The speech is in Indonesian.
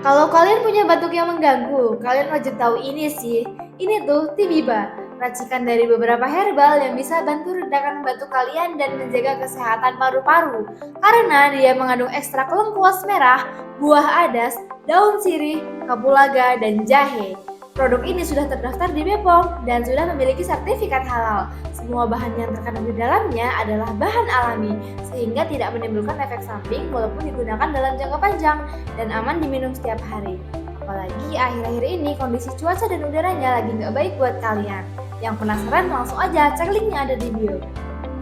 Kalau kalian punya batuk yang mengganggu, kalian wajib tahu ini sih. Ini tuh Tibiba, racikan dari beberapa herbal yang bisa bantu redakan batuk kalian dan menjaga kesehatan paru-paru. Karena dia mengandung ekstrak lengkuas merah, buah adas, daun sirih, kapulaga, dan jahe. Produk ini sudah terdaftar di BPOM dan sudah memiliki sertifikat halal. Semua bahan yang terkandung di dalamnya adalah bahan alami, sehingga tidak menimbulkan efek samping walaupun digunakan dalam jangka panjang dan aman diminum setiap hari. Apalagi akhir-akhir ini kondisi cuaca dan udaranya lagi nggak baik buat kalian. Yang penasaran langsung aja cek linknya ada di bio.